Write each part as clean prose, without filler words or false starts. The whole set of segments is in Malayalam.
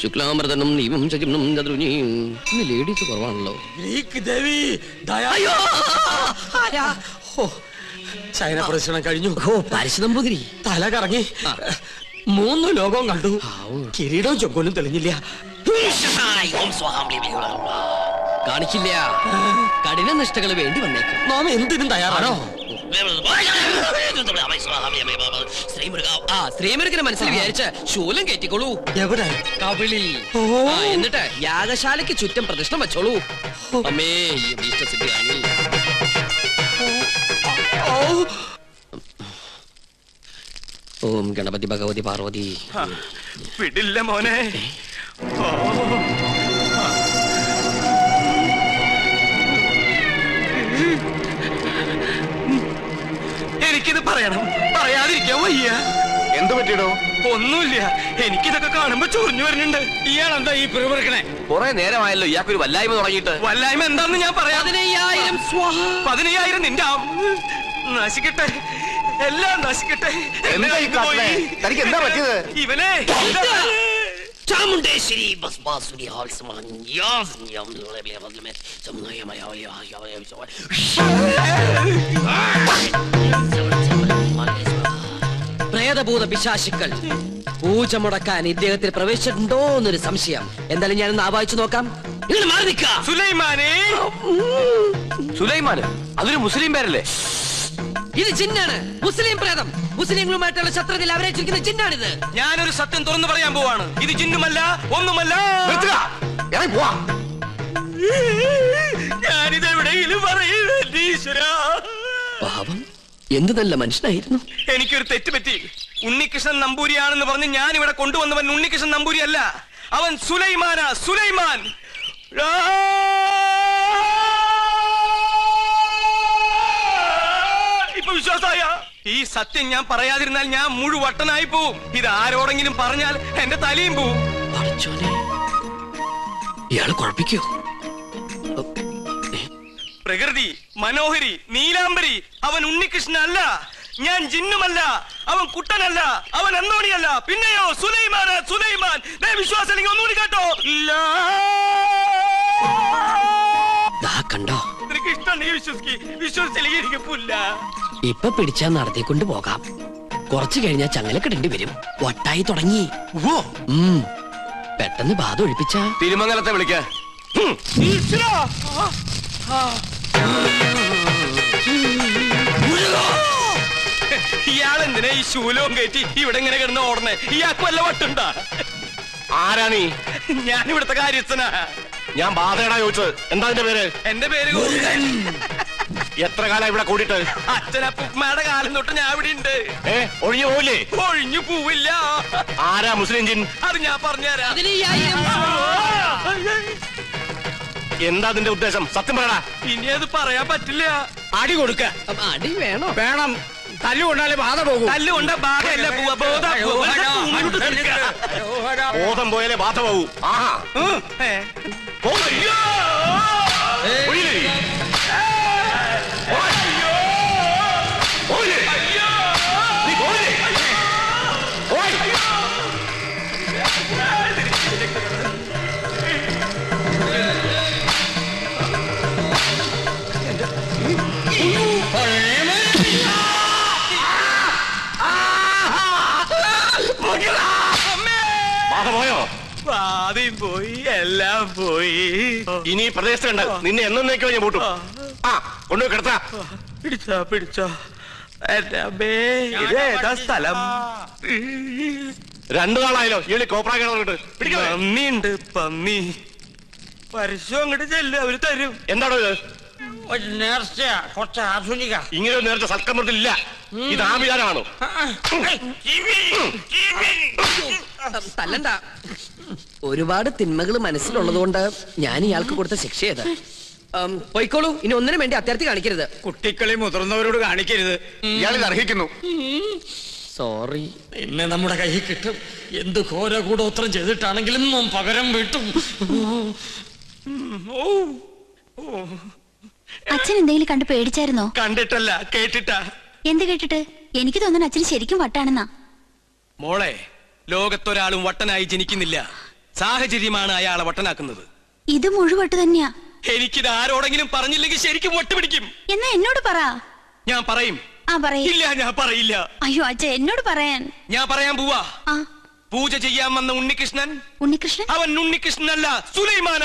ശുക്ലാമൃതനും നീവും ചകിനും ചതുരുനിയും ലേഡീസ് കുറവാണല്ലോ. ചൈന പ്രദർശനം കഴിഞ്ഞു. പാരിശുതമ്പുതിരി തല കറങ്ങി 3 ലോകവും കണ്ടു. കിരീടവും ചൊക്കോലും തെളിഞ്ഞില്ല. കാണിക്കില്ല. കഠിന നിഷ്ഠകൾ വേണ്ടി വന്നേക്കും. നാം എന്തിനും തയ്യാറാണോ? ശ്രീമുരുകനെ മനസ്സിൽ വിചാരിച്ച് ശൂലം കയറ്റിക്കോളൂ. എവിടെ? കവിളിൽ. എന്നിട്ട് യാഗശാലയ്ക്ക് ചുറ്റും പ്രദക്ഷിണം വെച്ചോളൂ. അമ്മേ ഈ ഇഷ്ടസിദ്ധി കാണി. ഓം ഗണപതി ഭഗവതി പാർവതി. വിടില്ല മോനെ. എനിക്കിത് പറയണം, പറയാതിരിക്കാൻ വയ്യ. എന്ത് പറ്റിയിടോ? ഒന്നുമില്ല, എനിക്കിതൊക്കെ കാണുമ്പോ ചൊറിഞ്ഞു വരുന്നുണ്ട്. ഇയാളെന്താ ഈ പിറുപിറുക്കണേ? കുറെ നേരമായല്ലോ ഇയാൾക്കൊരു വല്ലായ്മ തുടങ്ങിയിട്ട്. വല്ലായ്മ എന്താന്ന് ഞാൻ പറയാം. 15,000 നിന്റെ നശിക്കട്ടെ, എല്ലാം നശിക്കട്ടെ. എന്താ ഈ കാട്ടണേ? തനിക്ക് എന്താ പറ്റിയത്? ഇവനെ ചാമുണ്ടേശ്വരി പ്രേതഭൂത പിശാചുക്കൾ പൂജ മുടക്കാൻ ഇദ്ദേഹത്തിൽ പ്രവേശിച്ചിട്ടുണ്ടോ എന്നൊരു സംശയം. എന്തായാലും ഞാനൊന്ന് ആവാഹിച്ചു നോക്കാം. നിങ്ങൾ മാറി നിൽക്ക. സുലൈമാനെ. സുലൈമാന്? അതൊരു മുസ്ലിം പേരല്ലേ? ഇത് ജിന്നാണ്, മുസ്ലിം പ്രേതം. മുസ്ലിങ്ങളുമായിട്ടുള്ള ശത്രുതയിൽ അവരെ ചിരിക്കുന്ന ജിന്നാണിത്. ഞാനൊരു സത്യം തുറന്നു പറയാൻ പോവാണ്. ഇത് ജിന്നുമല്ല, ഒന്നുമല്ല. ഞാനിത് എവിടെയെങ്കിലും പറയൂരാ. പാവം, എന്ത് നല്ല മനുഷ്യനായിരുന്നു. എനിക്കൊരു തെറ്റ് പറ്റി. ഉണ്ണികൃഷ്ണൻ നമ്പൂരിയാണെന്ന് പറഞ്ഞ് ഞാൻ ഇവിടെ കൊണ്ടുവന്നവൻ ഉണ്ണികൃഷ്ണൻ നമ്പൂരി അല്ല, അവൻ സുലൈമാനാ. സുലൈമാൻ. ഇപ്പൊ വിശ്വാസായ? ഈ സത്യം ഞാൻ പറയാതിരുന്നാൽ ഞാൻ മുഴുവട്ടനായി പോവും. ഇത് ആരോടെങ്കിലും പറഞ്ഞാൽ എന്റെ തലയും പോവും. ഇയാള് കുഴപ്പിക്കോ? പ്രകൃതി മനോഹരി നീലാംബരി. അവൻ ഉണ്ണികൃഷ്ണൻ അല്ല, ഞാൻ ജിന്നുമല്ല, അവൻ കുട്ടനല്ല, അവൻ അന്തോണിയല്ല. പിന്നെയോ സുലൈമാൻ. സുലൈമാൻ. വിശ്വാസം ഒന്നുകൂടി കേട്ടോ. കണ്ടോ? നിനക്ക് ഇഷ്ടം, നീ വിശ്വസിച്ചില്ല. ഇപ്പൊ പിടിച്ചാ നടത്തിക്കൊണ്ട് പോകാം. കുറച്ചു കഴിഞ്ഞാൽ ചങ്ങലക്കിടേണ്ടി വരും. വട്ടായി തുടങ്ങി. പെട്ടെന്ന് ബാധ ഒഴിപ്പിച്ച തിരുമംഗലത്തെ വിളിക്ക. ഇയാളെന്തിനാ ഈ ശൂലവും കയറ്റി ഇവിടെ ഇങ്ങനെ കിടന്ന് ഓടണേ? ഇയാൾക്ക് വല്ല വട്ടുണ്ടാ? ആരാ നീ? ഞാൻ ഇവിടുത്തെ കാര്യസ്ഥനാ. ഞാൻ ബാധയടാ ചോദിച്ചത്. എന്താ നിന്റെ പേര്? എന്റെ പേര് എത്ര കാലം ഇവിടെ കൂടിയിട്ട്? അച്ഛനപ്പുമ്മയുടെ കാലം തൊട്ട് ഞാൻ ഇവിടെ ഉണ്ട്. ഒഴിഞ്ഞു പോവില്ലേ? ഒഴിഞ്ഞു പോവില്ല. ആരാ മുസ്ലിം ജിൻ? അത് ഞാൻ പറഞ്ഞുതരാം. എന്താ നിന്റെ ഉദ്ദേശം? സത്യം പറയടാ. ഇനി അത് പറയാൻ പറ്റില്ല. അടി കൊടുക്ക. അടി വേണോ? വേണം. തല്ലുകൊണ്ടാലേ ബാധ പോകും. തല്ലുകൊണ്ട ബാധയല്ല പോവാ. ബോധം പോയാലേ ബാധ പോകൂ. ആഹാ. പോയോ? ആദ്യം പോയി, എല്ലാം പോയി. ഇനി പ്രദേശത്തുണ്ട്. നിന്നെ എന്നേക്കോ ഞാൻ പൂട്ടും. കൊണ്ടുപോയി കിടത്താ. പിടിച്ചോ. ഇതേതാ സ്ഥലം? 2 നാളായല്ലോ ഈ കോപ്രാക്കിട്ട്. പന്നിയുണ്ട്, പന്നി. പരസ്യം അങ്ങോട്ട് ചെല്ലും, അവര് തരും. എന്താണോ ഇത്? നേർച്ച കുറച്ച് ആധുനിക. ഇങ്ങനെ ഒരു നേരത്തെ സൽക്കമൃത്തില്ല. ഇത് ആഭിചാരമാണോ? തല്ലണ്ട. ഒരുപാട് തിന്മകൾ മനസ്സിലുള്ളതുകൊണ്ട് ഞാൻ ഇയാൾക്ക് കൊടുത്ത ശിക്ഷ ചെയ്ത് പോയിക്കോളൂ. ഇനി ഒന്നിനും വേണ്ടി അത്യാർത്ഥി കാണിക്കരുത്. കുട്ടികളെ മുതിർന്നവരോട് കാണിക്കരുത്. ഇയാളിത് അർഹിക്കുന്നു. സോറി. പിന്നെ നമ്മുടെ കയ്യിൽ കിട്ടും. എന്ത് ഘോര കൂടോത്രം ചെയ്തിട്ടാണെങ്കിലും പകരം വീട്ടും. അച്ഛൻ എന്തെങ്കിലും കണ്ട് പേടിച്ചായിരുന്നോ? കണ്ടിട്ടല്ല, കേട്ടിട്ടാ. എന്ത് കേട്ടിട്ട്? എനിക്ക് തോന്നുന്നു അച്ഛന് ശരിക്കും വട്ടാണെന്നാ. മോളെ, ലോകത്തൊരാളും വട്ടനായി ജനിക്കുന്നില്ല. സാഹചര്യമാണ് അയാളെ വട്ടനാക്കുന്നത്. ഇത് മുഴുവട്ട് തന്നെയാ. എനിക്കിത് ആരോടെങ്കിലും പറഞ്ഞില്ലെങ്കിൽ ശരിക്കും വട്ടുപിടിക്കും. എന്നാ എന്നോട് പറ. ഞാൻ പറയും. പറയില്ല. ഞാൻ പറയില്ല. അയ്യോ അച്ഛ, എന്നോട് പറയാൻ. ഞാൻ പറയാൻ പോവാ. പൂജ ചെയ്യാൻ വന്ന ഉണ്ണികൃഷ്ണൻ അവൻ ഉണ്ണികൃഷ്ണനല്ല, സുലൈമാൻ.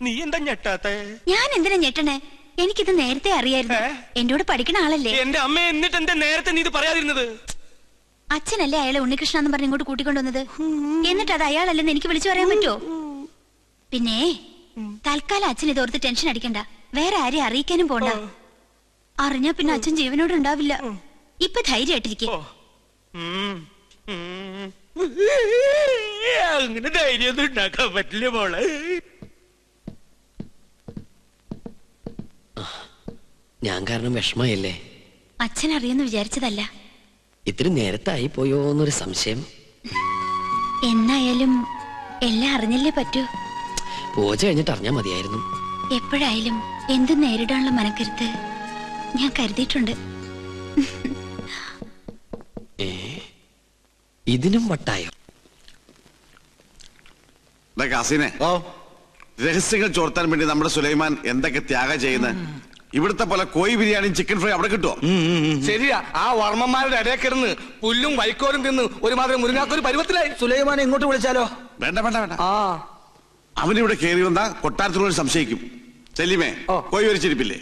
നീ എന്താ ഞെട്ടാത്തെ? ഞാൻ എന്തിനാ ഞെട്ടണേ? എനിക്കിത് നേരത്തെ അറിയായിരുന്നു. എന്നോട് പഠിക്കണ ആളല്ലേ. എന്റെ അമ്മ, എന്നിട്ട് എന്താ നേരത്തെ നീ ഇത് പറയാതിരുന്നത്? അച്ഛനല്ലേ അയാളെ ഉണ്ണികൃഷ്ണ എന്ന് പറഞ്ഞ് ഇങ്ങോട്ട് കൂട്ടിക്കൊണ്ടുവന്നത്. എന്നിട്ട് അത് അയാളല്ലെന്ന് എനിക്ക് വിളിച്ചു പറയാൻ പറ്റുമോ? പിന്നെ തൽക്കാലം അച്ഛൻ ഇതോർത്ത് ടെൻഷൻ അടിക്കണ്ട. വേറെ ആരെയും അറിയിക്കാനും പോണ്ട. അറിഞ്ഞാ പിന്നെ അച്ഛൻ ജീവനോട് ഉണ്ടാവില്ല. ഇപ്പൊ ധൈര്യമായിട്ടിരിക്കും. അങ്ങനെ ധൈര്യമൊന്നും ഉണ്ടാക്കാൻ പറ്റില്ല മോളെ. ഞാൻ കാരണം വിഷമയല്ലേ? അച്ഛൻ അറിയുന്നു വിചാരിച്ചതല്ല. ഇത്തിരി നേരത്തായി പോയോ എന്നൊരു സംശയം. എന്നായാലും എല്ലാം അറിഞ്ഞല്ലേ പറ്റൂ. പൂജ കഴിഞ്ഞിട്ട് അറിഞ്ഞാ മതിയായിരുന്നു. എപ്പോഴായാലും എന്തും നേരിടാനുള്ള മനക്കരുത്ത് ഞാൻ കരുതിയിട്ടുണ്ട്. ഇതിനും വട്ടായോ? രഹസ്യങ്ങൾ ചോർത്താൻ വേണ്ടി നമ്മുടെ സുലൈമാൻ എന്തൊക്കെ ത്യാഗം ചെയ്യുന്നത്. ഇവിടുത്തെ പോലെ കോഴി ബിരിയാണിയും ചിക്കൻ ഫ്രൈ അവിടെ കിട്ടുമോ? ശരിയാ. ആ വർമ്മന്മാരുടെ ഇടയിൽ കിടന്ന് പുല്ലും വൈക്കോലും തിന്ന് ഒരുമാതിരി മുരുങ്ങാക്കൊരു പരുവത്തിലായി. സുലൈമാനെ ഇങ്ങോട്ട് വിളിച്ചാലോ? വേണ്ട. അവനിവിടെ കയറി വന്ന കൊട്ടാരത്തിനോട് സംശയിക്കും. ചെല്ലിമേ, കോഴി വരിച്ചിരിപ്പില്ലേ,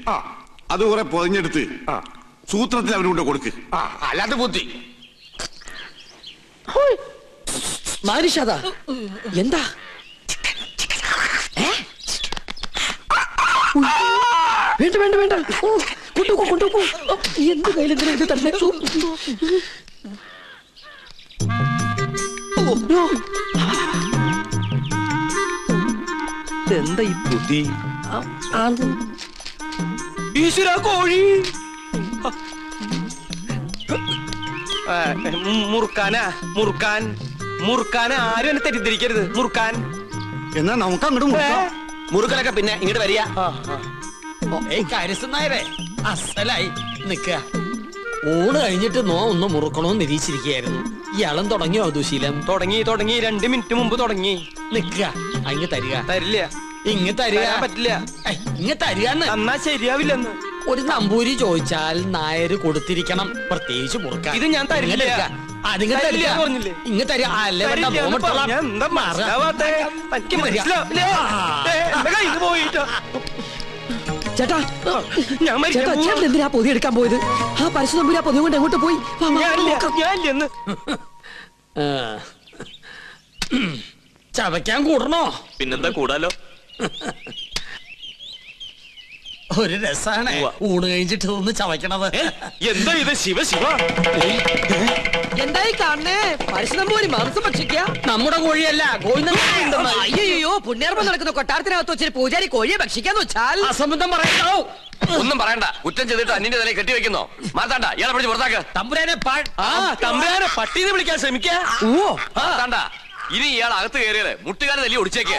അത് കുറെ പൊതിഞ്ഞെടുത്ത് സൂത്രത്തിൽ അവനുകൊണ്ട് കൊടുക്ക്. അല്ലാതെ ബുദ്ധി. എന്താ വേണ്ട കൊണ്ടുപോ. എന്ത് കയ്യിലെന്തിനാ ഇത് തന്നെ? എന്താ ഈ ബുദ്ധി? ഈശ്വര, കോഴി മുറുക്കാൻ ആരും എന്നെ തെറ്റിദ്ധരിക്കരുത്. മുറുക്കാൻ എന്നാ നമുക്ക് അങ്ങോട്ട് മുറുക്കലൊക്കെ പിന്നെ ഇങ്ങോട്ട് വരിക. കാര്യസ്ഥനായരെ അസലായി നിക്ക. ഊണ് കഴിഞ്ഞിട്ട് ഒന്ന് മുറുക്കണോന്ന് നിരീക്ഷിച്ചിരിക്കുകയായിരുന്നു. ഇയാളും തുടങ്ങിയോ ദുശീലം? തുടങ്ങി 2 മിനിറ്റ് മുമ്പ് തുടങ്ങി. നിക്ക, അങ്ങ് തരിക. തരില്ല. ഇങ്ങ് തരിക. പറ്റില്ല. ഇങ്ങ് തരികന്ന്. എന്നാ ശരിയാവില്ലെന്ന്. ഒരു നമ്പൂരി ചോദിച്ചാൽ നായര് കൊടുത്തിരിക്കണം, പ്രത്യേകിച്ച് മുറുക്കാൻ. ഇത് ഞാൻ തരില്ല. ഇങ്ങ് തരിക. അല്ലേ ചേട്ടാ, എന്തിനാ പൊതി എടുക്കാൻ പോയത്? ആ പരശു നമ്പൂരി ആ പൊതി കൊണ്ട് എങ്ങോട്ട് പോയി? ചവയ്ക്കാൻ കൂടണോ? പിന്നെന്താ കൂടാലോ. ഒരു രസാണ് ഊണ് കഴിഞ്ഞിട്ട് ഒന്ന് ചവയ്ക്കണത്. എന്താ ഇത്? ശിവ എന്തായി കാണണേ? പരശു നമ്പൂരി മാംസം ഭക്ഷിക്കുക? നമ്മുടെ കോഴിയല്ല, അയ്യോ, പുണ്യാർമ്മം നടക്കുന്ന കൊട്ടാരത്തിനകത്ത് വെച്ചിട്ട് പൂജാരി കോഴിയെ ഭക്ഷിക്കാന്ന് വെച്ചാൽ അസംബന്ധം പറയണ്ടോ? ഒന്നും പറയണ്ട. കുറ്റം ചെയ്തിട്ട് അന്യന്റെ തലയിൽ കെട്ടിവെക്കുന്നോ? മാത്താണ്ട, ഇയാളെ പിടിച്ച് പുറത്താക്ക്. തമ്പുരാനെ പട്ടീനെ വിളിക്കാൻ ശ്രമിക്കാ. മാത്താണ്ട, ഇനി ഇയാൾ അകത്ത് കയറിയത് മുട്ടുകാരെ തല്ലി ഒടിച്ചേക്ക്.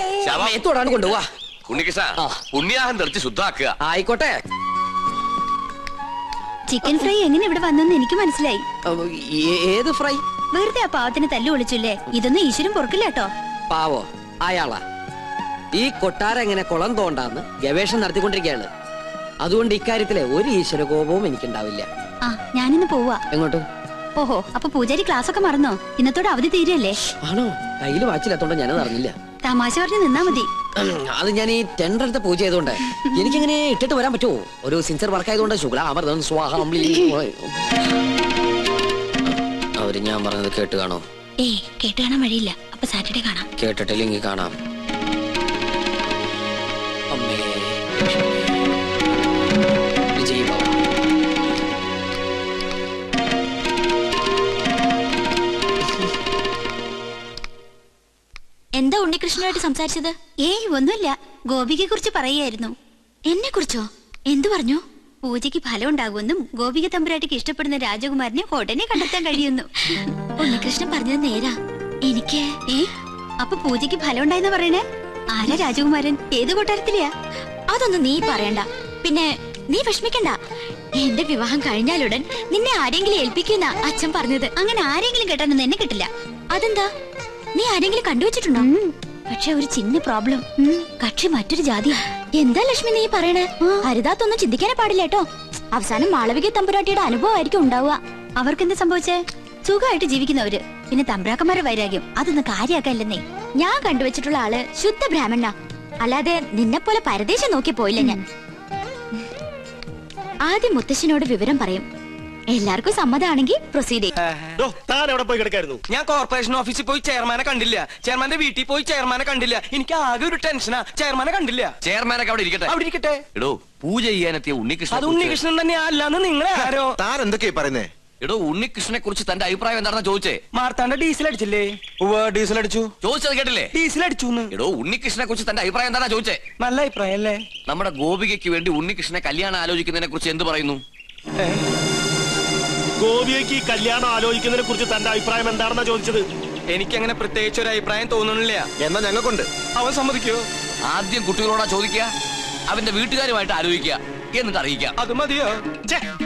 ാണ് കൊണ്ടുപോവാ. ഉണ്ണികൃഷ്ണ, പുണ്യാഹം തെളിച്ച് ശുദ്ധാക്കുക. ആയിക്കോട്ടെ. ചിക്കൻ ഫ്രൈ എങ്ങനെ ഇവിടെ വന്നെന്ന് എനിക്ക് മനസ്സിലായി. ഏത് ഫ്രൈ? വെറുതെ ആ പാവത്തിന് തല്ലു വിളിച്ചില്ലേ? ഇതൊന്നും ഈശ്വരൻ പൊറുക്കില്ല കേട്ടോ. പാവോ അയാളാ. ഈ കൊട്ടാരം എങ്ങനെ കുളം തോണ്ടാന്ന് ഗവേഷണം നടത്തിക്കൊണ്ടിരിക്കുകയാണ്. അതുകൊണ്ട് ഇക്കാര്യത്തിലെ ഒരു ഈശ്വര കോപവും എനിക്കുണ്ടാവില്ല. ഞാനിന്ന് പോവാ. എങ്ങോട്ട്? ഓഹോ, അപ്പൊ പൂജാരി ക്ലാസ് ഒക്കെ മറന്നോ? ഇന്നത്തോടെ അവധി തീരല്ലേ? ആണോ? കയ്യില് വാച്ചില്ലാത്തോണ്ട് ഞാനത് അറിഞ്ഞില്ല. തമാശ പറഞ്ഞ് നിന്നാ മതി. അത് ഞാൻ ഈ ടെൻഡർ എടുത്ത പൂജ ചെയ്തോണ്ട് എനിക്കിങ്ങനെ ഇട്ടിട്ട് വരാൻ പറ്റുമോ? ഒരു സിൻസിയർ വർക്ക് ആയതുകൊണ്ട് ശുക്ലാമൃതം സ്വാഹം. അവര് ഞാൻ പറഞ്ഞത് കേട്ട് കാണോ? കേട്ട് കാണാൻ വഴിയില്ല. അപ്പൊ സാറ്റർഡേ കാണാം. കേട്ടിട്ടില്ലെങ്കിൽ കാണാം. അമ്മേ വിജയ് ബാബു. എന്താ ഉണ്ണികൃഷ്ണനായിട്ട് സംസാരിച്ചത്? ഒന്നുമില്ല. ഗോപികയെ കുറിച്ച് പറയായിരുന്നു. എന്നെ കുറിച്ചോ? എന്തു പറഞ്ഞു? പൂജയ്ക്ക് ഫലം ഉണ്ടാകുമെന്നും ഗോപിക തമ്പുരാട്ടിക്ക് ഇഷ്ടപ്പെടുന്ന രാജകുമാരനെ ഉടനെ കണ്ടെത്താൻ കഴിയുന്നു. ഉണ്ണികൃഷ്ണൻ പറഞ്ഞത് നേരാ. എനിക്ക് അപ്പൊ പൂജയ്ക്ക് ഫലം ഉണ്ടായെന്ന് പറയണേ? ആരാ രാജകുമാരൻ? ഏത് കൊട്ടാരത്തിലെയാ? അതൊന്നും നീ പറയണ്ട. പിന്നെ നീ വിഷമിക്കണ്ട. എന്റെ വിവാഹം കഴിഞ്ഞാലുടൻ നിന്നെ ആരെങ്കിലും ഏൽപ്പിക്കുന്ന അച്ഛൻ പറഞ്ഞത്. അങ്ങനെ ആരെങ്കിലും കേട്ടാനൊന്നും എന്നെ കിട്ടില്ല. അതെന്താ? നീ ആരെങ്കിലും കണ്ടുവച്ചിട്ടുണ്ടോ? പക്ഷെ ഒരു ചിന്ന പ്രോബ്ലം. കക്ഷി മറ്റൊരു ജാതിയാ. എന്താ ലക്ഷ്മി നീ പറയണേ? ഹരിതാത്തൊന്നും ചിന്തിക്കാനേ പാടില്ല കേട്ടോ. അവസാനം മാളവിക തമ്പുരാട്ടിയുടെ അനുഭവമായിരിക്കും ഉണ്ടാവുക. അവർക്കെന്ത് സംഭവിച്ചേ? സുഖമായിട്ട് ജീവിക്കുന്നവര്. പിന്നെ തമ്പ്രാക്കന്മാരുടെ വൈരാഗ്യം അതൊന്നും കാര്യാക്കല്ലെന്നേ. ഞാൻ കണ്ടുവച്ചിട്ടുള്ള ആള് ശുദ്ധ ബ്രാഹ്മണ. അല്ലാതെ നിന്നെ പോലെ പരദേശം നോക്കി പോയില്ല ഞാൻ. ആദ്യം മുത്തശ്ശനോട് വിവരം പറയും. എല്ലാവർക്കും സമ്മതമാണെങ്കിൽ പ്രൊസീഡ് ചെയ്യും. ഞാൻ കോർപ്പറേഷൻ ഓഫീസിൽ പോയി ചെയർമാനെ കണ്ടില്ല, ചെയർമാന്റെ വീട്ടിൽ പോയി ചെയർമാനെ കണ്ടില്ല. എനിക്ക് ആകെ ഒരു ടെൻഷനാ, ചെയർമാനെ കണ്ടില്ല. ചെയർമാനൊക്കെ അവിടെ ഇരിക്കട്ടെ, അവിടെ ഇരിക്കട്ടെ. എടോ പൂജ ചെയ്യാനെത്തിയ ഉണ്ണികൃഷ്ണൻ. അത് ഉണ്ണികൃഷ്ണൻ തന്നെ അല്ലാന്ന് നിങ്ങളെ ആരോ? താൻ എന്തൊക്കെയാ പറയുന്നേ? എടോ ഉണ്ണികൃഷ്ണനെ കുറിച്ച് തന്റെ അഭിപ്രായം എന്താണെന്ന് ചോദിച്ചേ. മാർത്താണ്ട ഡീസൽ അടിച്ചില്ലേ? ഡീസൽ അടിച്ചു. ചോദിച്ചത് കേട്ടില്ലേ? ഡീസൽ അടിച്ചു. എടോ ഉണ്ണികൃഷ്ണനെ കുറിച്ച് തന്റെ അഭിപ്രായം എന്താണെന്ന് ചോദിച്ചേ. നല്ല അഭിപ്രായം അല്ലേ? നമ്മുടെ ഗോപികയ്ക്ക് വേണ്ടി ഉണ്ണികൃഷ്ണനെ കല്യാണം ആലോചിക്കുന്നതിനെ കുറിച്ച് എന്ത് പറയുന്നു? ഗോപിയയ്ക്ക് കല്യാണം ആലോചിക്കുന്നതിനെ കുറിച്ച് തന്റെ അഭിപ്രായം എന്താണെന്നാ ചോദിച്ചത്. എനിക്കങ്ങനെ പ്രത്യേകിച്ച് ഒരു അഭിപ്രായം തോന്നണില്ല. എന്നാ ഞങ്ങൾക്കുണ്ട്. അവൻ സമ്മതിക്കോ? ആദ്യം കുട്ടികളോടാ ചോദിക്കുക, അവന്റെ വീട്ടുകാരുമായിട്ട് ആലോചിക്കുക, എന്നിട്ട് അറിയിക്കാം. അത് മതിയോ?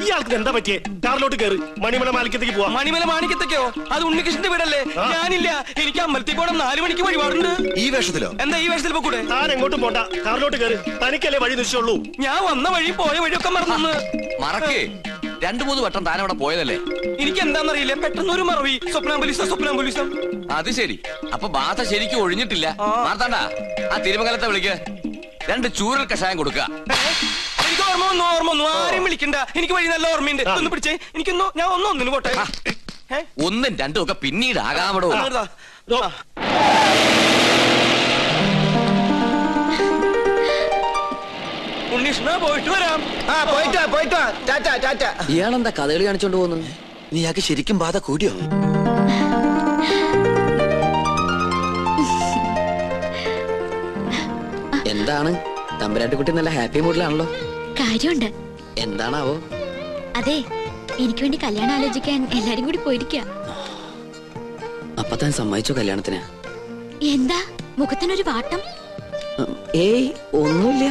ഇയാൾക്ക് എന്താ പറ്റിയേ? കാറിലോട്ട് കയറി മണിമല മാണിക്കത്തേക്ക് പോവാം. മണിമല മാണിക്കത്തേക്കോ? അത് ഉണ്ണികൃഷ്ണന്റെ വീടല്ലേ? ഞാനില്ല, എനിക്ക് അമ്പലത്തിൽ പോകണം. 4 മണിക്ക് വഴിപാടുണ്ട്. ഈ വേഷത്തിലോ? എന്താ ഈ വേഷത്തിൽ പോകൂടെ? താൻ എങ്ങോട്ടും പോണ്ട, കാറിലോട്ട് കയറി. തനിക്കല്ലേ വഴി നിശ്ചയുള്ളൂ. ഞാൻ വന്ന വഴി പോയ വഴിയൊക്കെ മറന്നു. മറക്കേ, 2-3 വട്ടം താൻ അവിടെ പോയതല്ലേ? എനിക്ക് എന്താണെന്നറിയില്ല, പെട്ടെന്ന് ഒരു മറവി. സ്വപ്നാംബുലിസം. അത് ശരി, അപ്പൊ ബാധ ശരിക്കും ഒഴിഞ്ഞിട്ടില്ല. മാർത്താണ്ട, ആ തിരുമംഗലത്തെ വിളിക്ക്, 2 ചൂരൽ കഷായം കൊടുക്കുക. എനിക്ക് ഓർമ്മ വന്നു. ആരെയും വിളിക്കണ്ട, എനിക്ക് വഴി നല്ല ഓർമ്മയുണ്ട്. ഒന്ന് പിടിച്ചേ, എനിക്കൊന്നു. ഞാൻ ഒന്നിന് പോട്ടെ. 1ഉം 2ഉം ഒക്കെ പിന്നീട് ആകാമടോ. ഉണ്ണീഷ്ണ, പോയിട്ട് വരാം. പോയിട്ട് ടാറ്റ. ഇയാളെന്താ കഥകളി കാണിച്ചോണ്ട് പോകുന്നു? നീയാക്ക് ശരിക്കും ബാധ കൂടിയോ? എന്താണ് തമ്പുരാട്ടിക്കുട്ടി നല്ല ഹാപ്പി മൂഡിലാണല്ലോ. കാര്യമുണ്ട്. എന്താണാവോ? അതെ, എനിക്ക് വേണ്ടി കല്യാണം ആലോചിക്കാൻ എല്ലാരും കൂടി പോയിരിക്കുക. അപ്പൊ താൻ സമ്മതിച്ചോ കല്യാണത്തിന്? എന്താ മുഖത്തിനൊരു വാട്ടം? ഏയ് ഒന്നുമില്ല.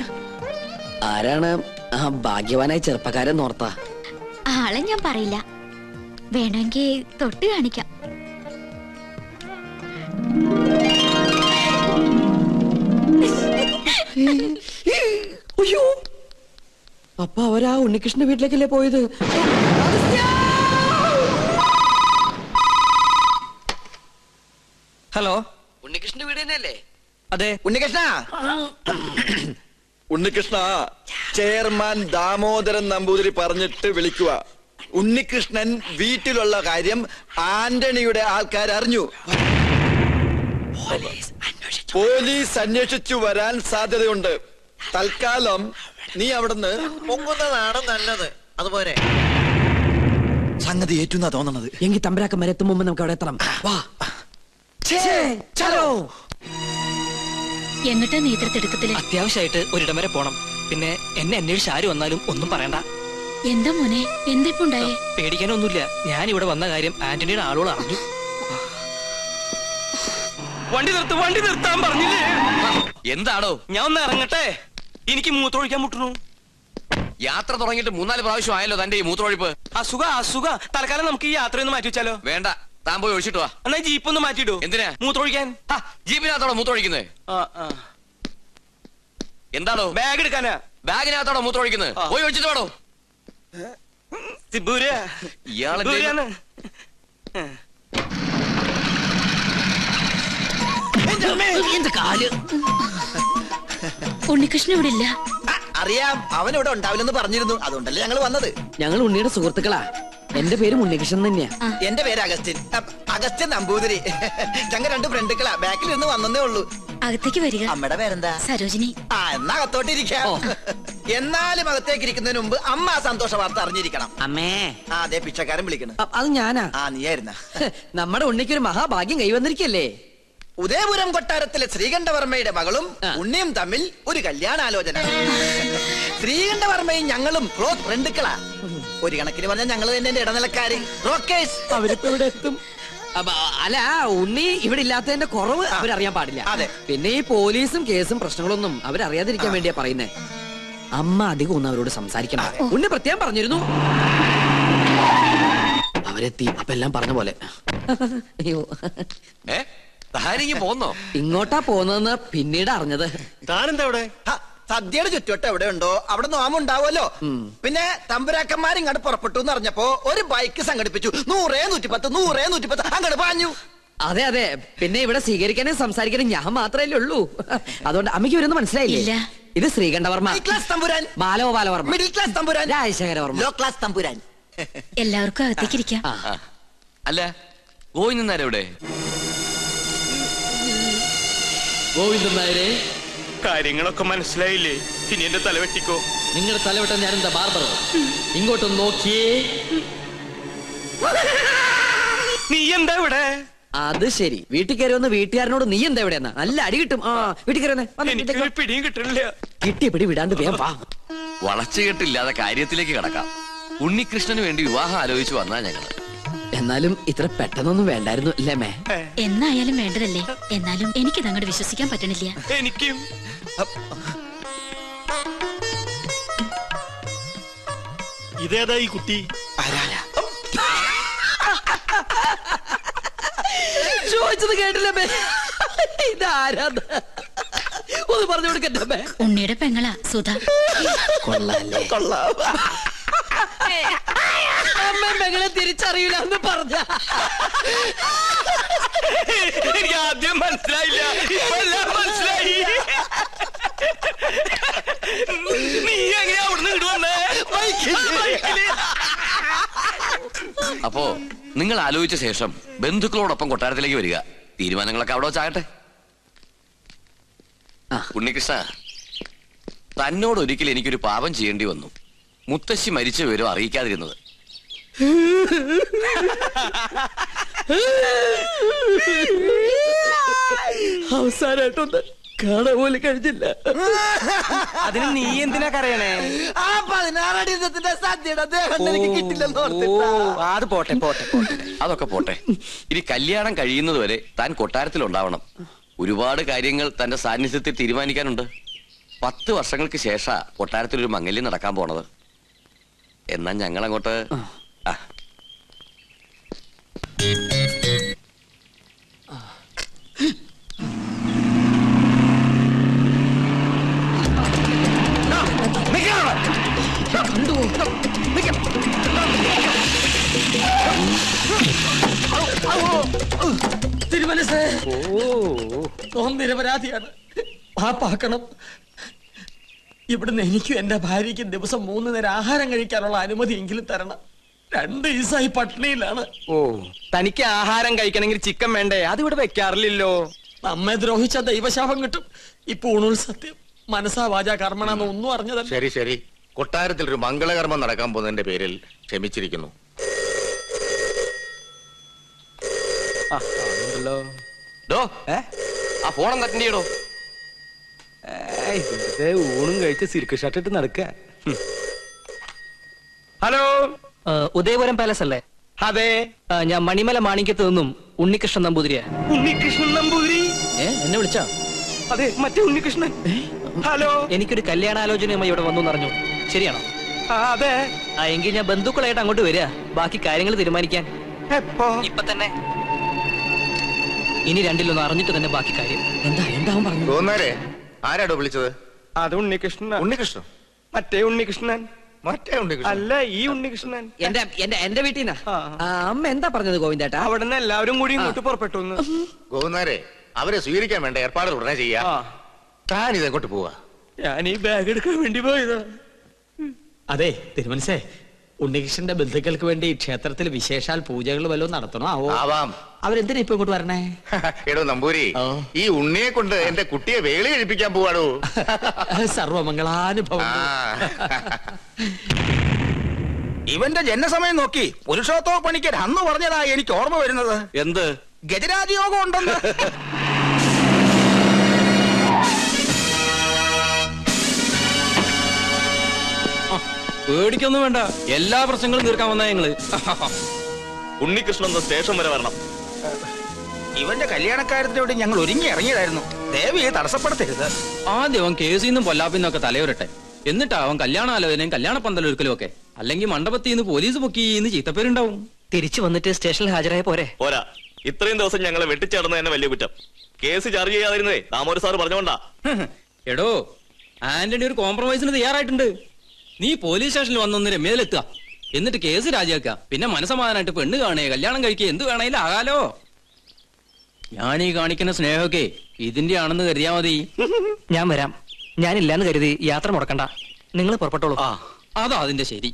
ആരാണ് ആ ഭാഗ്യവാനായ ചെറുപ്പക്കാരൻ ഓർത്താ? ആളെ ഞാൻ പറയില്ല, വേണമെങ്കിൽ തൊട്ട് കാണിക്കാം. അയ്യോ, അപ്പൊ അവരാ ഉണ്ണികൃഷ്ണന്റെ വീട്ടിലേക്കല്ലേ പോയത്? ഹലോ, ഉണ്ണികൃഷ്ണന്റെ വീട് തന്നെയല്ലേ? അതെ. ഉണ്ണികൃഷ്ണ, ചെയർമാൻ ദാമോദരൻ നമ്പൂതിരി പറഞ്ഞിട്ട് വിളിക്കുക. ഉണ്ണികൃഷ്ണൻ വീട്ടിലുള്ള കാര്യം ആന്റണിയുടെ ആൾക്കാർ അറിഞ്ഞു. പോലീസ് അന്വേഷിച്ചു വരാൻ സാധ്യതയുണ്ട്. തൽക്കാലം നീ അവിടുന്ന് പൊങ്ങുന്നതാണ് നല്ലത്. അതുപോലെ സംഗതി ഏറ്റുന്നാ തോന്നണത്. എങ്കിൽ തമ്പരാക്കന്മാരെ എത്തും മുമ്പ് നമുക്ക് അവിടെ എത്തണം. വാ. എങ്ങട്ടാ നേതൃത്വത്തില്? അത്യാവശ്യമായിട്ട് ഒരിടം വരെ പോണം. പിന്നെ എന്നെ അന്വേഷിച്ച് ആര് വന്നാലും ഒന്നും പറയണ്ട. എന്താ മോനെ, എന്തിപ്പുണ്ടായേ? പേടിക്കാനൊന്നുമില്ല. ഞാൻ ഇവിടെ വന്ന കാര്യം ആന്റണിയുടെ ആളുകൾ അറിഞ്ഞു. വണ്ടി നിർത്താൻ പറഞ്ഞില്ലേ? എന്താണോ? ഞാൻ ഒന്ന് ഇറങ്ങട്ടെ, എനിക്ക് മൂത്രമൊഴിക്കാൻ മുട്ടുന്നു. യാത്ര തുടങ്ങിയിട്ട് 3-4 പ്രാവശ്യം ആയല്ലോ തന്റെ ഈ മൂത്രമൊഴിപ്പ്. അസുഖ. തൽക്കാലം നമുക്ക് ഈ യാത്രയൊന്ന് മാറ്റി വെച്ചാലോ? വേണ്ട, താൻ പോയി ഒഴിച്ചിട്ട് വാ. എന്നാ ജീപ്പ് ഒന്ന് മാറ്റിയിടൂ. എന്തിനാ? മൂത്രമൊഴിക്കാൻ. ജീപ്പിനകത്തോടെ മൂത്രമൊഴിക്കുന്നത്? എന്താണോ? ബാഗ് എടുക്കാനാ. ബാഗിനകത്തോടെ മൂത്രമൊഴിക്കുന്നത്? പോയി ഒഴിച്ചിട്ട് വേണോ? ഇയാളെ ഉണ്ണികൃഷ്ണൻ ഇവിടെ ഇല്ല. അറിയാം, അവൻ ഇവിടെ ഉണ്ടാവില്ലെന്ന് പറഞ്ഞിരുന്നു. അതുകൊണ്ടല്ലേ ഞങ്ങൾ വന്നത്. ഞങ്ങൾ ഉണ്ണിയുടെ സുഹൃത്തുക്കളാ. എന്റെ പേര് ഉണ്ണികൃഷ്ണൻ തന്നെയാ. എന്റെ പേര് അഗസ്റ്റിൻ നമ്പൂതിരി. ഞങ്ങൾ 2 ഫ്രണ്ടുക്കളാ. ബാക്കിൽ ഇരുന്ന് വന്നേ ഉള്ളൂ. അകത്തേക്ക് വരിക. അമ്മയുടെ പേരെന്താ? സരോജിനി. എന്നാ അകത്തോട്ടിരിക്കാം. എന്നാലും അകത്തേക്ക് ഇരിക്കുന്നതിന് മുമ്പ് അമ്മ ആ സന്തോഷ വാർത്ത അറിഞ്ഞിരിക്കണം. അമ്മേ. അതെ, പിച്ചക്കാരൻ വിളിക്കണം. അത് ഞാനാ. നീയായിരുന്ന? നമ്മുടെ ഉണ്ണിക്കൊരു മഹാഭാഗ്യം കൈവന്നിരിക്കല്ലേ. ഉദയപുരം കൊട്ടാരത്തിലെ ശ്രീകണ്ഠവർമ്മയുടെ മകളും ഉണ്ണിയും തമ്മിൽ ഒരു കല്യാണാലോചന. ശ്രീകണ്ഠവർമ്മയും ഞങ്ങളും ക്ലോസ് ഫ്രണ്ടുക്കളാ. ഒരു കണക്കിന് പറഞ്ഞാൽ ഞങ്ങൾ തന്നെ ഇടനിലക്കാര്, റോക്കേഴ്സ്. അവരിപ്പോ ഇവിടെ എത്തും. അല്ല, ഉണ്ണി ഇവിടെ ഇല്ലാത്തതിന്റെ കുറവ് അവരറിയാൻ പാടില്ല. അതെ. പിന്നെ ഈ പോലീസും കേസും പ്രശ്നങ്ങളൊന്നും അവരറിയാതിരിക്കാൻ വേണ്ടിയാ പറയുന്നേ. അമ്മ അധികം ഒന്നും അവരോട് സംസാരിക്കണം. ഉണ്ണി പ്രത്യേകം പറഞ്ഞിരുന്നു. അവരെത്തി. അപ്പൊ എല്ലാം പറഞ്ഞ പോലെ. അയ്യോ, താനിങ്ങി പോന്നോ? ഇങ്ങോട്ടാ പോന്നതെന്ന് പിന്നീട് അറിഞ്ഞത്. താനെന്താ ഇവിടെ? സദ്യയുടെ ചുറ്റുവട്ടം എവിടെ ഉണ്ടോ അവിടെ നോമുണ്ടാവുമല്ലോ. പിന്നെ തമ്പുരാക്കന്മാരിങ്ങോട്ട് പുറപ്പെട്ടു എന്ന് അറിഞ്ഞപ്പോ ഒരു ബൈക്ക് സംഘടിപ്പിച്ചു. 100, 110, 100, 110 അങ്ങോട്ട് പാഞ്ഞു. അതെ അതെ, പിന്നെ ഇവിടെ സ്വീകരിക്കാനും സംസാരിക്കാനും ഞാൻ മാത്രമല്ലേ ഉള്ളൂ. അതുകൊണ്ട് അമ്മയ്ക്ക് ഇവരൊന്നും മനസ്സിലായില്ല. ഇത് ശ്രീകണ്ഠവർമ്മ, ക്ലാസ് തമ്പുരാൻ. ബാലഗോപാലവർമ്മ, മിഡിൽ ക്ലാസ് തമ്പുരാൻ. രാജശേഖരവർമ്മ, ലോ ക്ലാസ് തമ്പുരാൻ. എല്ലാവർക്കും അകത്തേക്കിരിക്കാം. അല്ല, ഗോവിന്ദൻ നായർ എവിടെ? ഗോവിന്ദൻ നായരെ, കാര്യങ്ങളൊക്കെ മനസ്സിലായില്ലേ? ഇനി എന്റെ തല വെട്ടിക്കോ. നിങ്ങളുടെ തലവെട്ടം ഞാനെന്താ ബാർബറോ? ഇങ്ങോട്ടൊന്ന് നോക്കിയേ. നീ എന്താ ഇവിടെ? അത് ശരി, വീട്ടിൽ കയറി വന്ന് വീട്ടുകാരനോട് നീ എന്താ എവിടെയെന്നാ? നല്ല അടി കിട്ടും. ആ, വീട്ടിൽ കയറി എനിക്ക് പിടിയും കിട്ടണില്ല. കിട്ടിയ പിടി വിടാണ്ട് വേഗം വാ. വളച്ചുകെട്ടില്ലാതെ കാര്യത്തിലേക്ക് കടക്കാം. ഉണ്ണികൃഷ്ണന് വേണ്ടി വിവാഹം ആലോചിച്ചു വന്നാ ഞങ്ങള്. എന്നാലും ഇത്ര പെട്ടെന്നൊന്നും വേണ്ടായിരുന്നു അല്ലേ മേ? എന്നായാലും വേണ്ടതല്ലേ. എന്നാലും എനിക്കത് അങ്ങോട്ട് വിശ്വസിക്കാൻ പറ്റണില്ല. എനിക്കും. ഇതേതാ ഈ കുട്ടി? ചോദിച്ചത് കേട്ടില്ല മേ. ഇതാരാന്ന് ഒന്ന് പറഞ്ഞു കൊടുക്കട്ടെ മേ. ഉണ്ണിയുടെ പെങ്ങളാ സുധ. കൊള്ളാല്ലേ? കൊള്ളാം. അമ്മ പെങ്ങളെ തിരിച്ചറിയില്ല എന്ന് പറഞ്ഞ എനിക്ക് ആദ്യം മനസ്സിലായില്ല, ഇപ്പെല്ലാം മനസ്സിലായി. നീ എങ്ങനെയാ അവിടുന്ന് ഇടുവന്നേ? അപ്പോ നിങ്ങൾ ആലോചിച്ച ശേഷം ബന്ധുക്കളോടൊപ്പം കൊട്ടാരത്തിലേക്ക് വരിക. തീരുമാനങ്ങളൊക്കെ അവിടെ വെച്ചാകട്ടെ. ഉണ്ണികൃഷ്ണ, തന്നോട് ഒരിക്കൽ എനിക്കൊരു പാപം ചെയ്യേണ്ടി വന്നു. മുത്തശ്ശി മരിച്ച വിവരം അറിയിക്കാതിരുന്നത്. അവസാനായിട്ടൊന്ന് കാണാൻ പോലും കഴിഞ്ഞില്ല. അതിന് നീ എന്തിനാ കരയണേ? ആ 16 അടി സദ്യയുടെ ദേഹം എനിക്ക് കിട്ടില്ലെന്ന് ഓർത്തിട്ടാ. അത് പോട്ടെ പോട്ടെ പോട്ടെ. അതൊക്കെ പോട്ടെ. ഇനി കല്യാണം കഴിയുന്നത് വരെ താൻ കൊട്ടാരത്തിലുണ്ടാവണം. ഒരുപാട് കാര്യങ്ങൾ തന്റെ സാന്നിധ്യത്തിൽ തീരുമാനിക്കാനുണ്ട്. 10 വർഷങ്ങൾക്ക് ശേഷം കൊട്ടാരത്തിലൊരു മംഗല്യം നടക്കാൻ പോണത്. എന്നാ ഞങ്ങളങ്ങോട്ട്. തിരുമനസ് നിരപരാധിയാണ്. പാപ്പാക്കണം. ഇവിടുന്ന് എനിക്കും എന്റെ ഭാര്യയ്ക്കും ദിവസം 3 നേരം ആഹാരം കഴിക്കാനുള്ള അനുമതി എങ്കിലും തരണം. 2 ദിവസമായി പട്ടിണിയിലാണ്. തനിക്ക് ആഹാരം കഴിക്കണമെങ്കിൽ ചിക്കൻ വേണ്ടേ? അതിവിടെ വെക്കാറില്ലല്ലോ. നമ്മെ ദ്രോഹിച്ച ദൈവശാപം കിട്ടും. ഇപ്പൊ ഊണുൾ സത്യം മനസ്സാ വാചാ കർമ്മണെന്ന് ഒന്നും അറിഞ്ഞതല്ല. ശരി ശരി, കൊട്ടാരത്തിൽ ഒരു മംഗളകർമ്മം നടക്കാൻ പോകുന്നതിന്റെ പേരിൽ ക്ഷമിച്ചിരിക്കുന്നു. ആ ഫോൺ അറ്റൻഡ് ചെയ്യടോ. ഊണും കഴിച്ച് സിൽക്ക് ഷർട്ട് ഇട്ട് നടക്ക. ഹലോ, ഉദയപുരം പാലസ് അല്ലേ? അതെ, ഞാൻ മണിമല മാണിക്യത്ത് നിന്നും ഉണ്ണികൃഷ്ണൻ നമ്പൂതിരിയാ. ഉണ്ണികൃഷ്ണൻ നമ്പൂതിരി? എന്നെ വിളിച്ചോ? അതെ, മറ്റേ ഉണ്ണികൃഷ്ണൻ. ഹലോ, എനിക്കൊരു കല്യാണാലോചനയുമായി ഇവിടെ വന്നു പറഞ്ഞു. ശരിയാണോ? അതെ. എങ്കിൽ ഞാൻ ബന്ധുക്കളായിട്ട് അങ്ങോട്ട് വരിക, ബാക്കി കാര്യങ്ങൾ തീരുമാനിക്കാൻ. എപ്പോ? ഇപ്പൊ തന്നെ. ഇനി രണ്ടിലൊന്ന് അറിഞ്ഞിട്ട് തന്നെ ബാക്കി കാര്യം. എന്താ പറഞ്ഞു? തോന്നാരെ ആരാടോ വിളിച്ചത്? അത് ഉണ്ണികൃഷ്ണൻ. ഉണ്ണികൃഷ്ണൻ? മറ്റേ ഉണ്ണികൃഷ്ണൻ മറ്റേ ഉണ്ണികൃഷ്ണൻ അല്ല, ഈ ഉണ്ണികൃഷ്ണൻ. എന്റെ വീട്ടിൽ നിന്നാ. അമ്മ എന്താ പറഞ്ഞത് ഗോവിന്ദേട്ടാ? അവിടെ നിന്ന് എല്ലാവരും കൂടി ഇങ്ങോട്ട് പുറപ്പെട്ടു. ഗോകുന്നാരെ, അവരെ സ്വീകരിക്കാൻ വേണ്ട ഏർപ്പാടുകൾ ഉടനെ ചെയ്യാ. താൻ ഇതെങ്ങോട്ട് പോവാ? ഞാൻ ഈ ബാഗ് എടുക്കാൻ വേണ്ടി പോയതാ. അതെ തിരുമനസേ, ഉണ്ണികൃഷ്ണന്റെ ബന്ധുക്കൾക്ക് വേണ്ടി ക്ഷേത്രത്തിൽ വിശേഷാൽ പൂജകൾ വല്ലതും നടത്തണോ? ആവാം. അവരെന്തിനാ ഇപ്പൊ ഇങ്ങോട്ട് വരണേ? എടോ നമ്പൂരി, ഈ ഉണ്ണിയെ കൊണ്ട് എന്റെ കുട്ടിയെ വേളി കഴിപ്പിക്കാൻ പോവാടോ. സർവമംഗളാനുഭവം. ഇവന്റെ ജനസമയം നോക്കി പുരുഷോത്തമ പണിക്കർ അന്ന് പറഞ്ഞതാ എനിക്ക് ഓർമ്മ വരുന്നത്. എന്ത്? ഗജരാജയോഗം ഉണ്ടെന്ന്. പേടിക്കൊന്നും വേണ്ട, എല്ലാ പ്രശ്നങ്ങളും തീർക്കാൻ വന്നാ ഞങ്ങള്. ഉണ്ണികൃഷ്ണൻ സ്റ്റേഷൻ വരെ വരണം. ഇവന്റെ കല്യാണക്കാര്യത്തിനോട് ഞങ്ങൾ ഒരുങ്ങി ഇറങ്ങിയതായിരുന്നു. ദേവിയെ തടസ്സപ്പെടുത്തരുത്. ആദ്യം അവൻ കേസിൽ നിന്നും പൊല്ലാപ്പിന്നൊക്കെ തലയുരട്ടെ, എന്നിട്ടാ അവൻ കല്യാണാലോചനയും കല്യാണ പന്തലൊരുക്കലും ഒക്കെ. അല്ലെങ്കിൽ മണ്ഡപത്തിൽ നിന്ന് പോലീസ് പൊക്കി ചീത്തപ്പേരുണ്ടാവും. തിരിച്ചു വന്നിട്ട് സ്റ്റേഷനിൽ ഹാജരായ പോരെ? പോരാ, ഇത്രയും ദിവസം ഞങ്ങളെ വെട്ടിച്ചേർന്ന തന്നെ വലിയ കുറ്റം. കേസ് ചാർജ് ചെയ്യാതിരുന്നേ ദാമോദർ സാർ പറഞ്ഞോണ്ടാ. എടോ, ആന്റണി ഒരു കോംപ്രമൈസിന് തയ്യാറായിട്ടുണ്ട്. നീ പോലീസ് സ്റ്റേഷനിൽ വന്നൊന്ന് രമ്യയിലെത്തുക, എന്നിട്ട് കേസ് രാജിവെക്കുക. പിന്നെ മനസ്സമാധാനായിട്ട് പെണ്ണ് കാണുക, കല്യാണം കഴിക്കുക, എന്ത് വേണേലും ആകാലോ. ഞാൻ ഈ കാണിക്കുന്ന സ്നേഹമൊക്കെ ഇതിന്റെ ആണെന്ന് കരുതിയാ മതി. ഞാൻ വരാം. ഞാനില്ലാന്ന് കരുതി യാത്ര മുടക്കണ്ട. നിങ്ങൾ പുറപ്പെട്ടോളൂ. അതാ അതിന്റെ ശരി.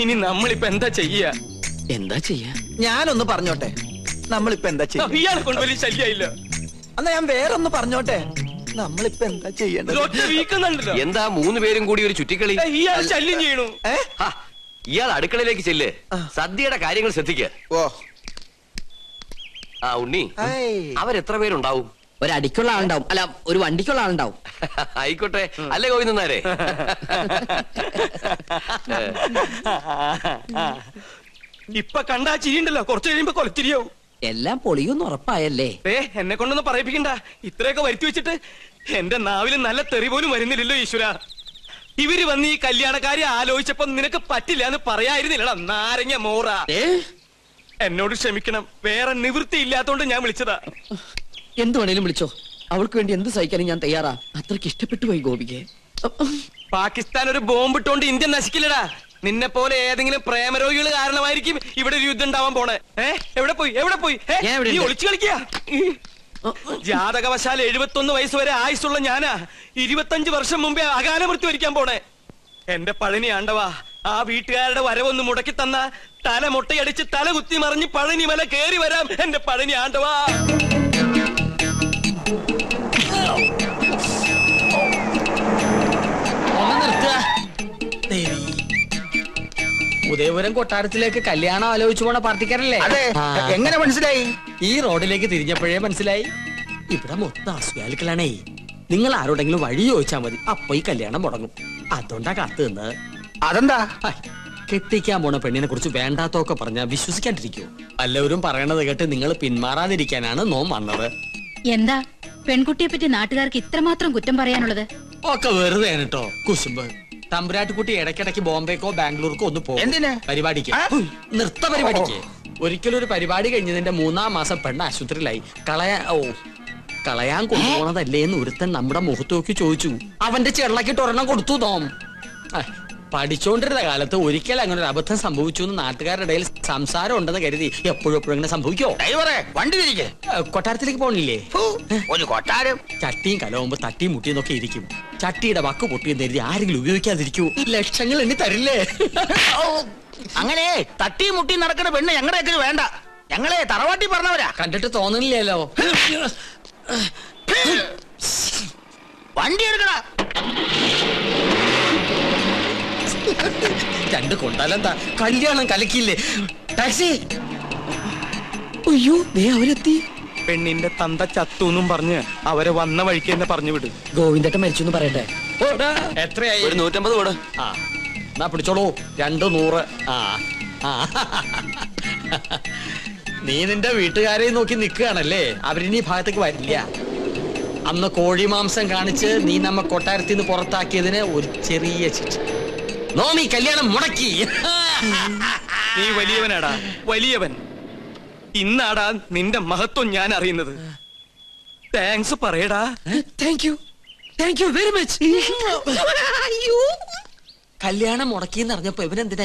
ഇനി നമ്മളിപ്പോ എന്താ ചെയ്യാ? എന്താ ചെയ്യാ? ഞാനൊന്ന് പറഞ്ഞോട്ടെ, നമ്മളിപ്പോ എന്താ ചെയ്യാ? ഇയാളെ കൊണ്ട് വലിയ ശല്യായില്ല. എന്നാ ഞാൻ വേറൊന്ന് പറഞ്ഞോട്ടെ, നമ്മളിപ്പോ എന്താ ചെയ്യേണ്ടത്? എന്താ 3 പേരും കൂടി ഒരു ചുറ്റിക്കളി? ഇയാൾ ശല്യം ചെയ്യണു. ഇയാൾ അടുക്കളയിലേക്ക് ചെല്ല്, സദ്യയുടെ കാര്യങ്ങൾ ശ്രദ്ധിക്കുക. ഓ ആ ഉണ്ണി, അവരെത്ര പേരുണ്ടാവും? ഒരടിക്കുള്ള ആളുണ്ടാവും, അല്ല ഒരു വണ്ടിക്കുള്ള ആളുണ്ടാവും. ആയിക്കോട്ടെ, അല്ലേ ഗോവിന്ദനാരെ? ഇപ്പൊ കണ്ടാ ചിരിയുണ്ടല്ലോ, കുറച്ച് കഴിയുമ്പോ കൊലച്ചിരിയാവും. എല്ലാം പൊളിയൊന്നും ഉറപ്പായല്ലേ? എന്നെ കൊണ്ടൊന്നും പറയിപ്പിക്കണ്ട. ഇത്രയൊക്കെ വരുത്തി വെച്ചിട്ട് എന്റെ നാവിൽ നല്ല തെറി പോലും വരുന്നില്ലല്ലോ ഈശ്വര. ഇവര് വന്ന് ഈ കല്യാണക്കാരി ആലോചിച്ചപ്പോ നിനക്ക് പറ്റില്ല എന്ന് പറയായിരുന്നില്ലടാ നാരങ്ങ മോറ. എന്നോട് ക്ഷമിക്കണം, വേറെ നിവൃത്തി ഇല്ലാത്തോണ്ട് ഞാൻ വിളിച്ചതാ. എന്ത് വേണേലും വിളിച്ചോ, അവൾക്ക് വേണ്ടി എന്ത് സഹിക്കാനും ഞാൻ തയ്യാറാ. അത്രക്ക് ഇഷ്ടപ്പെട്ടു പോയി ഗോപിക്ക്. പാകിസ്ഥാൻ ഒരു ബോംബിട്ടോണ്ട് ഇന്ത്യ നശിക്കില്ലടാ. നിന്നെ പോലെ ഏതെങ്കിലും പ്രേമരോഗികൾ കാരണമായിരിക്കും ഇവിടെ ഒരു യുദ്ധം ഉണ്ടാവാൻ പോണേ. എവിടെ പോയി നീ ഒളിച്ചു കളിക്കുക? ജാതകവശാൽ 71 വയസ്സ് വരെ ആയുസുള്ള ഞാനാ 25 വർഷം മുമ്പേ അകാല മൃത്യു വരിക്കാൻ പോണേ. എന്റെ പഴനി ആണ്ടവാ, ആ വീട്ടുകാരുടെ വരവൊന്ന് മുടക്കി തന്ന തല മുട്ടയടിച്ച് തല കുത്തി മറിഞ്ഞ് പഴനി മല കേറി വരാം. എന്റെ പഴനി ആണ്ടവാ. ഉദയപുരം കൊട്ടാരത്തിലേക്ക് കല്യാണം ആലോചിച്ചു പോണ പാർട്ടിക്കാരല്ലേ? എങ്ങനെ മനസ്സിലായി? ഈ റോഡിലേക്ക് തിരിഞ്ഞപ്പോഴേ മനസ്സിലായി. ഇവിടെ മൊത്തം അസ്വാലിക്കളാണേ. നിങ്ങൾ ആരോടെങ്കിലും വഴി ചോദിച്ചാൽ മതി, അപ്പൊ ഈ കല്യാണം മുടങ്ങും. അതുകൊണ്ടാ കാത്തു നിന്ന്. അതെന്താ? കെട്ടിക്കാൻ പോണ പെണ്ണിനെ കുറിച്ച് വേണ്ടാത്തൊക്കെ പറഞ്ഞാ വിശ്വസിക്കാണ്ടിരിക്കൂ. എല്ലാവരും പറയണത് കേട്ട് നിങ്ങൾ പിന്മാറാതിരിക്കാനാണ് നോം വന്നത്. എന്താ പെൺകുട്ടിയെ പറ്റി നാട്ടുകാർക്ക് ഇത്രമാത്രം കുറ്റം പറയാനുള്ളത്? ഒക്കെ വെറുതെ കേട്ടോ കുശുമ്പ്. തമ്പുരാട്ടിക്കുട്ടി ഇടയ്ക്കിടയ്ക്ക് ബോംബെക്കോ ബാംഗ്ലൂർക്കോ ഒന്ന് പോകും. എന്തിന്? പരിപാടിക്ക്, നൃത്ത പരിപാടിക്ക്. ഒരിക്കലും ഒരു പരിപാടി കഴിഞ്ഞതിന്റെ 3-ാം മാസം പെണ്ണ് ആശുപത്രിയിലായി. കളയാൻ കൊണ്ടുപോണതല്ലേ എന്ന് ഒരുത്തൻ നമ്മുടെ മുഖത്ത് നോക്കി ചോദിച്ചു. അവന്റെ ചെള്ളക്കിട്ട് ഒരെണ്ണം കൊടുത്തു തോം. പഠിച്ചോണ്ടിരുന്ന കാലത്ത് ഒരിക്കൽ അങ്ങനെ ഒരു അബദ്ധം സംഭവിച്ചു എന്ന് നാട്ടുകാരുടെ ഇടയിൽ സംസാരം ഉണ്ടെന്ന് കരുതി എപ്പോഴും ഇങ്ങനെ സംഭവിക്കോ? വണ്ടി തിരികെ കൊട്ടാരത്തിലേക്ക് പോണില്ലേ? ഒരു കൊട്ടാരം ചട്ടിയും കലവുമ്പോ തട്ടിയും മുട്ടിയെന്നൊക്കെ ഇരിക്കും. ചട്ടിയുടെ വക്ക് പൊട്ടിയെന്ന് കരുതി ആരെങ്കിലും ഉപയോഗിക്കാതിരിക്കൂ. ലക്ഷങ്ങൾ എണ്ണി തരില്ലേ? അങ്ങനെ തട്ടിയും മുട്ടിയും നടക്കുന്ന പെണ്ണ് ഞങ്ങളുടെ വേണ്ട. ഞങ്ങളെ തറവാട്ടി പറഞ്ഞവരാ. കണ്ടിട്ട് തോന്നുന്നില്ലല്ലോ. വണ്ടി എടുക്കണ. രണ്ട് കൊണ്ടാലെന്താ, കല്യാണം കലക്കില്ലേ? ടാക്സി. അയ്യോ, അവരെത്തി. പെണ്ണിന്റെ തന്ത ചത്തുന്നും പറഞ്ഞ് അവരെ വന്ന വഴിക്ക് തന്നെ പറഞ്ഞു വിട്. ഗോവിന്ദേട്ടൻ മരിച്ചു പറയട്ടെ. എത്രയായി? ഒരു 150 കൂടെ. ആ എന്നാ പിടിച്ചോളൂ, 200. നീ നിന്റെ വീട്ടുകാരെ നോക്കി നിൽക്കുകയാണല്ലേ? അവരിനി ഭാഗത്തേക്ക് വരില്ല. അന്ന് കോഴി മാംസം കാണിച്ച് നീ നമ്മ കൊട്ടാരത്തിൽ നിന്ന് പുറത്താക്കിയതിന് ഒരു ചെറിയ ശിക്ഷ. നോമി കല്യാണം മുടക്കി. നീ വലിയവനാടാ, വലിയവൻ. ഇന്നാടാ നിന്റെ മഹത്വം ഞാൻ അറിയുന്നത്. താങ്ക്സ് പറയടാ. Thank you very much. കല്യാണം മുടക്കിയെന്ന് അറിഞ്ഞപ്പോ ഇവനെന്തിനാ